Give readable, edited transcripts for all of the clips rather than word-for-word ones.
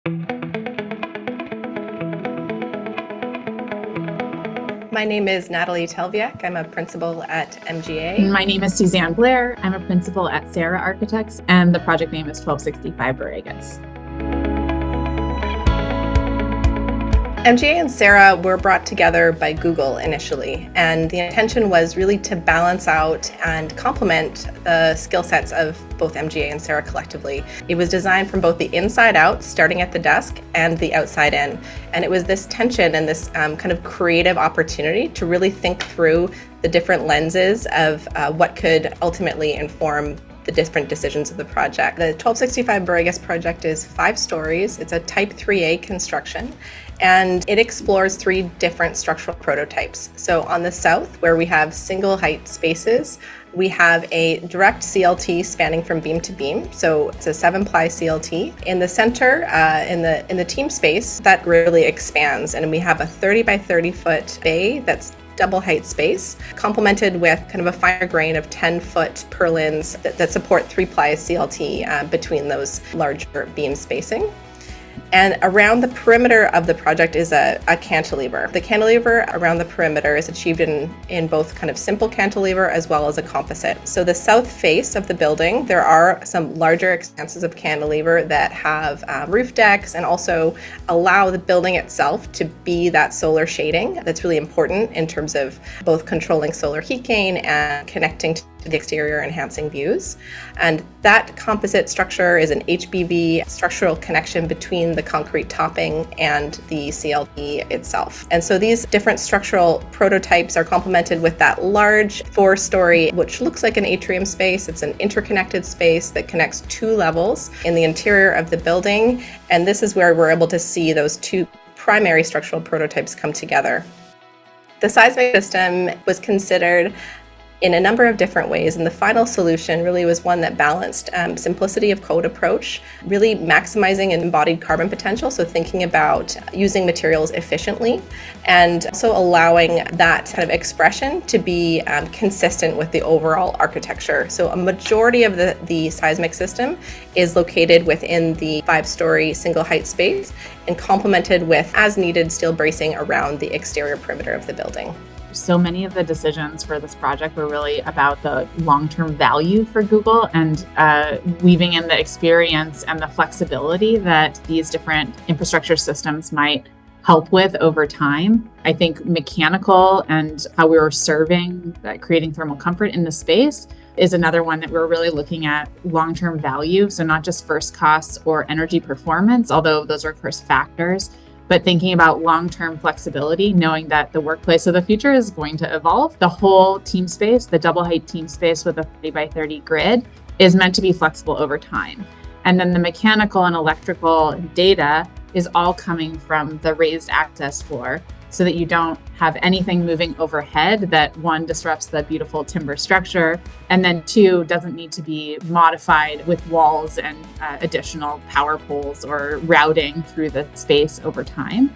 My name is Natalie Telewiak. I'm a principal at MGA. My name is Suzanne Blair. I'm a principal at SERA Architects, and the project name is 1265 Borregas. MGA and SERA were brought together by Google initially, and the intention was really to balance out and complement the skill sets of both MGA and SERA collectively. It was designed from both the inside out, starting at the desk, and the outside in. And it was this tension and this kind of creative opportunity to really think through the different lenses of what could ultimately inform the different decisions of the project. The 1265 Borregas project is 5 stories. It's a type 3A construction, and it explores 3 different structural prototypes. So on the south, where we have single height spaces, we have a direct CLT spanning from beam to beam. So it's a 7-ply CLT. In the center, in the team space, that really expands, and we have a 30 by 30 foot bay that's double height space, complemented with kind of a finer grain of 10-foot purlins that support 3-ply CLT between those larger beam spacing. And around the perimeter of the project is a cantilever. The cantilever around the perimeter is achieved in both kind of simple cantilever as well as a composite. So the south face of the building, there are some larger expanses of cantilever that have roof decks and also allow the building itself to be that solar shading. That's really important in terms of both controlling solar heat gain and connecting to the exterior, enhancing views. And that composite structure is an HBV structural connection between the concrete topping and the CLT itself. And so these different structural prototypes are complemented with that large 4-story, which looks like an atrium space. It's an interconnected space that connects 2 levels in the interior of the building. And this is where we're able to see those 2 primary structural prototypes come together. The seismic system was considered in a number of different ways, and the final solution really was one that balanced simplicity of code approach, really maximizing an embodied carbon potential, so thinking about using materials efficiently, and also allowing that kind of expression to be consistent with the overall architecture. So a majority of the seismic system is located within the 5-story single height space and complemented with as-needed steel bracing around the exterior perimeter of the building. So many of the decisions for this project were really about the long-term value for Google and weaving in the experience and the flexibility that these different infrastructure systems might help with over time. I think mechanical and how we were serving, creating thermal comfort in the space is another one that we're really looking at long-term value. So not just first costs or energy performance, although those are of course factors, but thinking about long-term flexibility, knowing that the workplace of the future is going to evolve. The whole team space, the double height team space with a 30 by 30 grid is meant to be flexible over time. And then the mechanical and electrical data is all coming from the raised access floor so that you don't have anything moving overhead that 1, disrupts the beautiful timber structure, and then 2, doesn't need to be modified with walls and additional power poles or routing through the space over time.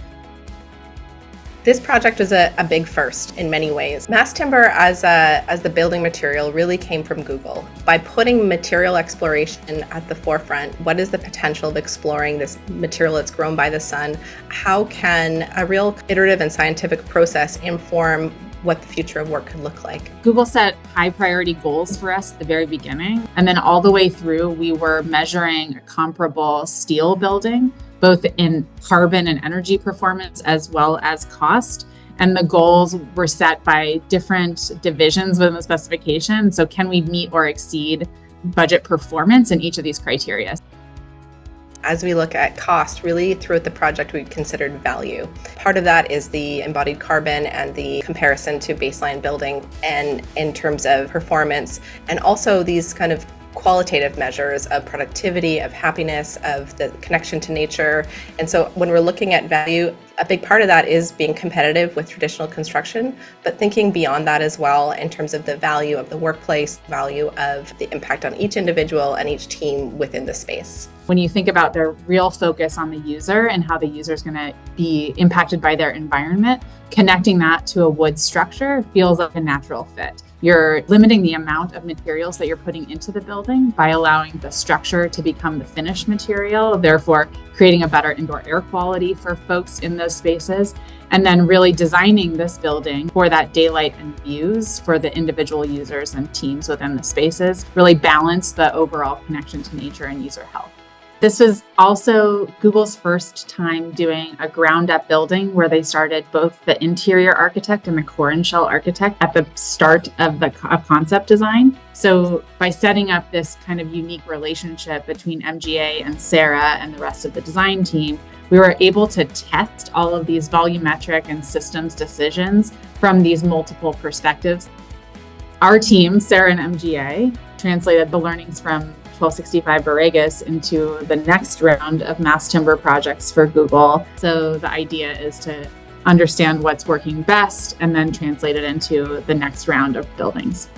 This project was a big first in many ways. Mass timber as the building material really came from Google. By putting material exploration at the forefront, what is the potential of exploring this material that's grown by the sun? How can a real iterative and scientific process inform what the future of work could look like? Google set high priority goals for us at the very beginning. And then all the way through, we were measuring a comparable steel building, both in carbon and energy performance as well as cost. And the goals were set by different divisions within the specification. So can we meet or exceed budget performance in each of these criteria? As we look at cost, really throughout the project, we considered value. Part of that is the embodied carbon and the comparison to baseline building and in terms of performance, and also these kind of qualitative measures of productivity, of happiness, of the connection to nature. And so when we're looking at value, A big part of that is being competitive with traditional construction, but thinking beyond that as well in terms of the value of the workplace, value of the impact on each individual and each team within the space. When you think about their real focus on the user and how the user is going to be impacted by their environment, connecting that to a wood structure feels like a natural fit. You're limiting the amount of materials that you're putting into the building by allowing the structure to become the finished material, therefore creating a better indoor air quality for folks in those spaces, and then really designing this building for that daylight and views for the individual users and teams within the spaces, really balance the overall connection to nature and user health. This was also Google's first time doing a ground up building where they started both the interior architect and the core and shell architect at the start of concept design. So by setting up this kind of unique relationship between MGA and SERA and the rest of the design team, we were able to test all of these volumetric and systems decisions from these multiple perspectives. Our team, SERA and MGA, translated the learnings from 1265 Borregas into the next round of mass timber projects for Google. So the idea is to understand what's working best and then translate it into the next round of buildings.